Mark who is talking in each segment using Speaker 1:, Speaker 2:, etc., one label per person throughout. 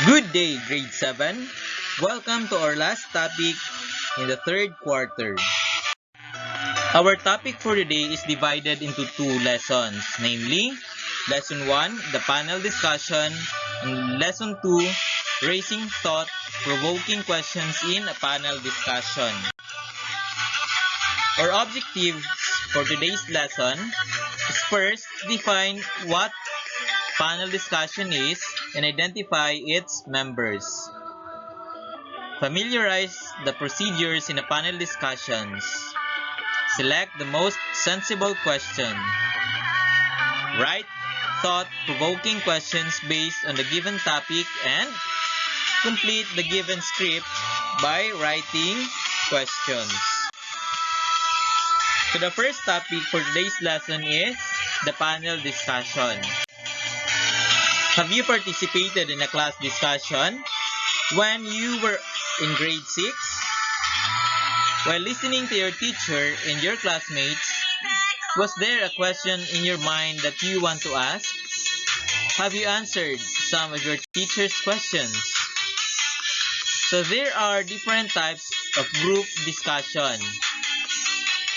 Speaker 1: Good day, grade 7. Welcome to our last topic in the third quarter. Our topic for today is divided into two lessons, namely, Lesson 1, the panel discussion, and Lesson 2, raising thought-provoking questions in a panel discussion. Our objectives for today's lesson is first, define what panel discussion is and identify its members. Familiarize the procedures in a panel discussions. Select the most sensible question. Write thought-provoking questions based on the given topic and complete the given script by writing questions. So the first topic for today's lesson is the panel discussion. Have you participated in a class discussion when you were in grade 6? While listening to your teacher and your classmates, was there a question in your mind that you want to ask? Have you answered some of your teacher's questions? So there are different types of group discussion.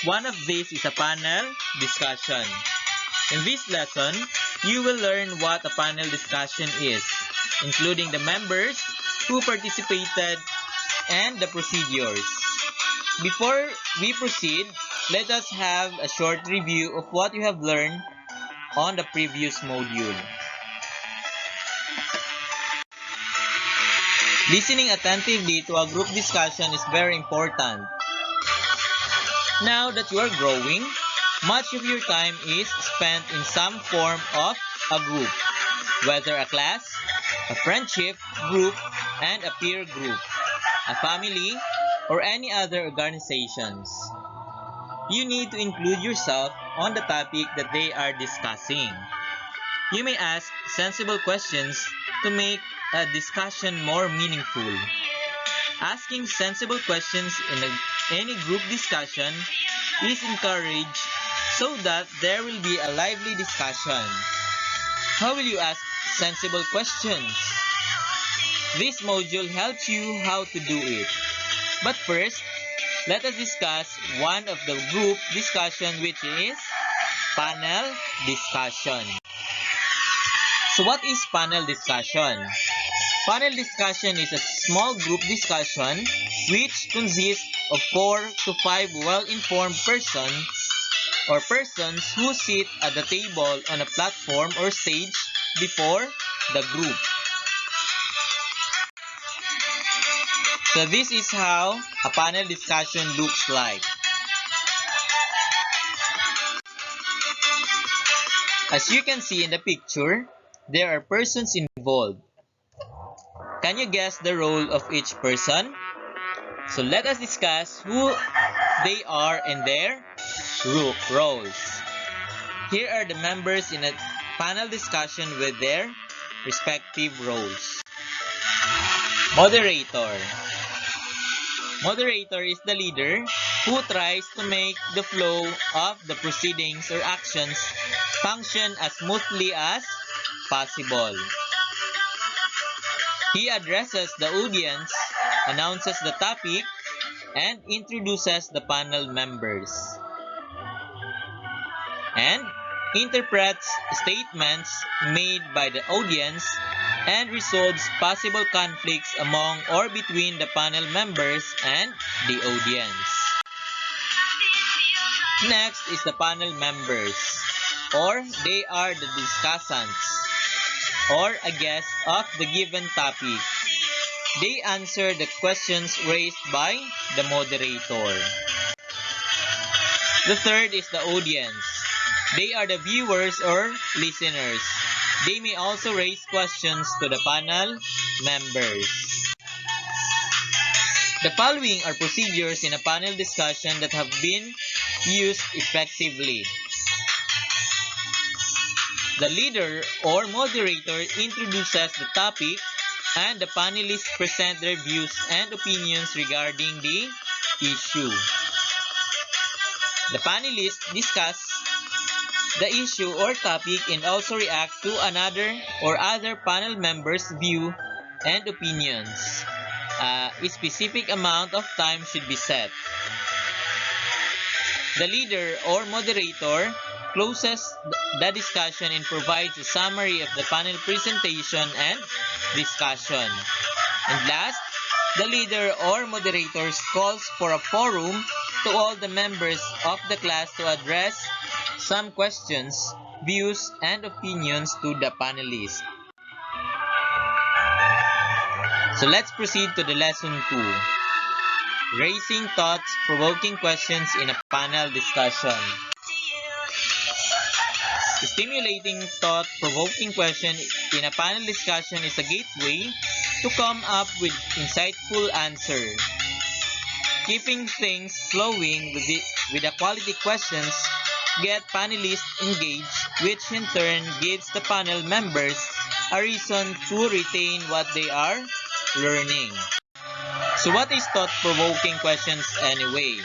Speaker 1: One of these is a panel discussion. In this lesson, you will learn what a panel discussion is, including the members who participated and the procedures. Before we proceed, let us have a short review of what you have learned on the previous module. Listening attentively to a group discussion is very important. Now that you are growing, much of your time is spent in some form of a group, whether a class, a friendship group, and a peer group, a family, or any other organizations. You need to include yourself on the topic that they are discussing. You may ask sensible questions to make a discussion more meaningful. Asking sensible questions in any group discussion is encouraged so that there will be a lively discussion. How will you ask sensible questions? This module helps you how to do it. But first, let us discuss one of the group discussion, which is panel discussion. So what is panel discussion? Panel discussion is a small group discussion which consists of 4 to 5 well-informed persons who sit at the table on a platform or stage before the group. So this is how a panel discussion looks like. As you can see in the picture, there are persons involved. Can you guess the role of each person? So let us discuss who they are and their roles. Here are the members in a panel discussion with their respective roles. Moderator. Moderator is the leader who tries to make the flow of the proceedings or actions function as smoothly as possible. He addresses the audience, announces the topic, and introduces the panel members, and interprets statements made by the audience and resolves possible conflicts among or between the panel members and the audience. Next is the panel members, or they are the discussants, or a guest of the given topic. They answer the questions raised by the moderator. The third is the audience. They are the viewers or listeners. They may also raise questions to the panel members. The following are procedures in a panel discussion that have been used effectively. The leader or moderator introduces the topic, and the panelists present their views and opinions regarding the issue. The panelists discuss the issue or topic and also react to another or other panel members' view and opinions. A specific amount of time should be set. The leader or moderator closes the discussion and provides a summary of the panel presentation and discussion. And last, the leader or moderator calls for a forum to all the members of the class to address some questions, views, and opinions to the panelists. So let's proceed to the lesson 2. Raising thought-provoking questions in a panel discussion. Stimulating thought-provoking question in a panel discussion is a gateway to come up with insightful answers. Keeping things flowing with the quality questions get panelists engaged, which in turn gives the panel members a reason to retain what they are learning. So what is thought-provoking questions anyway?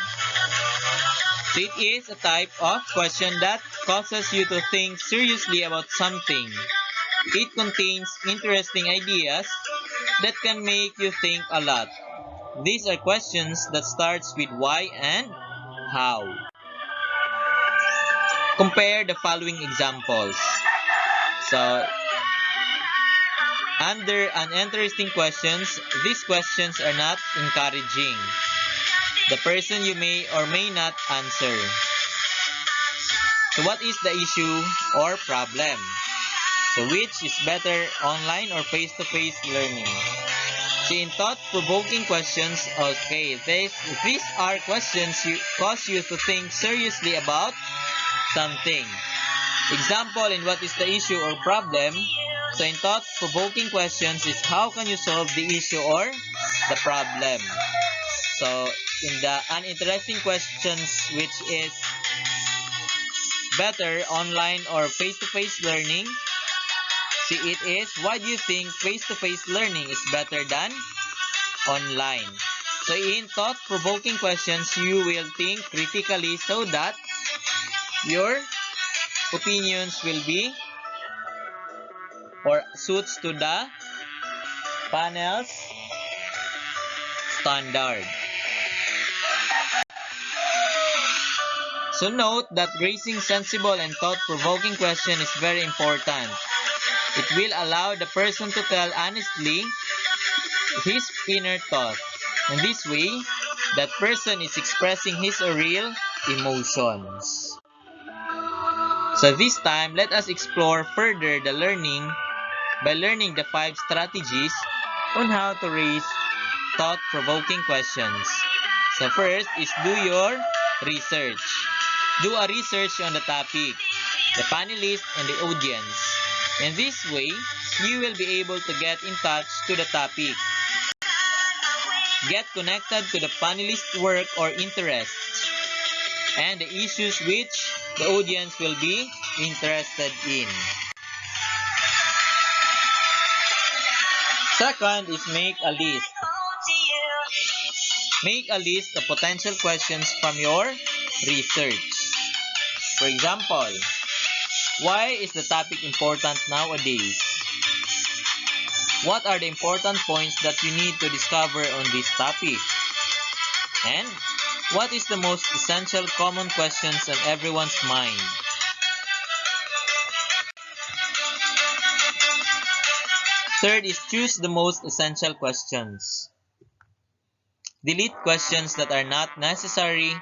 Speaker 1: So it is a type of question that causes you to think seriously about something. It contains interesting ideas that can make you think a lot. These are questions that starts with why and how. Compare the following examples. So, under uninteresting questions, these questions are not encouraging. The person you may or may not answer. So what is the issue or problem? So which is better, online or face-to-face learning? So in thought-provoking questions, okay, these are questions you cause you to think seriously about something. Example in what is the issue or problem? So in thought-provoking questions is how can you solve the issue or the problem? So in the uninteresting questions, which is better, online or face-to-face learning, see it is why do you think face-to-face learning is better than online? So in thought-provoking questions, you will think critically so that your opinions will be or suits to the panel's standard. So note that raising sensible and thought-provoking question is very important. It will allow the person to tell honestly his inner thought. In this way, that person is expressing his or real emotions. So this time, let us explore further the learning by learning the 5 strategies on how to raise thought-provoking questions. So first is do your research. Do a research on the topic, the panelist, and the audience. In this way, you will be able to get in touch to the topic. Get connected to the panelist's work or interests and the issues which the audience will be interested in. Second is make a list. Make a list of potential questions from your research. For example, why is the topic important nowadays? What are the important points that you need to discover on this topic? And what is the most essential common questions on everyone's mind? Third is choose the most essential questions. Delete questions that are not necessary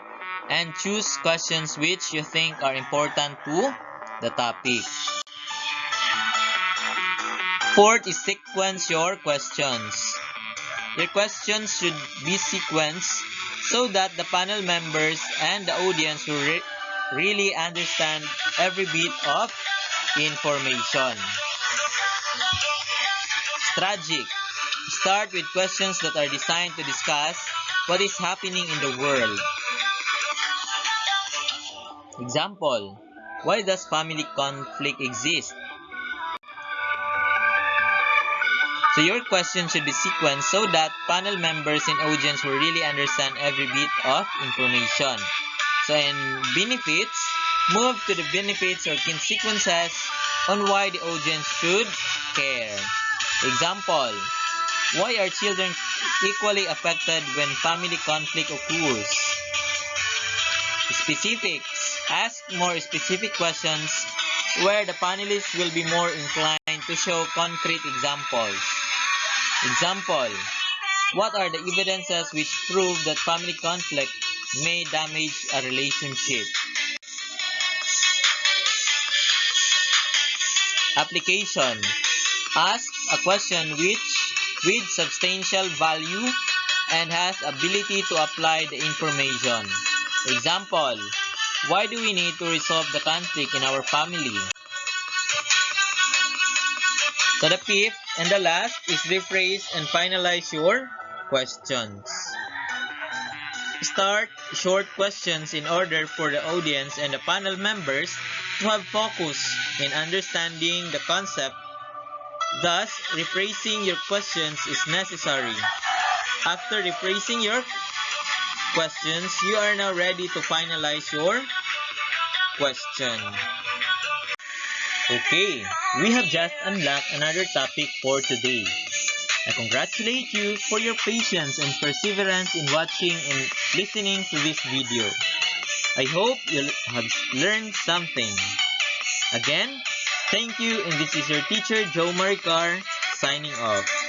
Speaker 1: and choose questions which you think are important to the topic. Fourth is sequence your questions. Your questions should be sequenced so that the panel members and the audience will really understand every bit of information. Strategic. Start with questions that are designed to discuss what is happening in the world. Example, why does family conflict exist? So your question should be sequenced so that panel members and audience will really understand every bit of information. So in benefits, move to the benefits or consequences on why the audience should care. Example, Why are children equally affected when family conflict occurs? Specifics. Ask more specific questions where the panelists will be more inclined to show concrete examples. Example: what are the evidences which prove that family conflict may damage a relationship? Application. Ask a question with substantial value and has ability to apply the information. Example: why do we need to resolve the conflict in our family? So the fifth and the last is rephrase and finalize your questions. Start short questions in order for the audience and the panel members to have focus in understanding the concept. Thus, rephrasing your questions is necessary. After rephrasing your questions, you are now ready to finalize your question. Okay, we have just unlocked another topic for today. I congratulate you for your patience and perseverance in watching and listening to this video. I hope you have learned something. Again, thank you, and this is your teacher Joe Maricar signing off.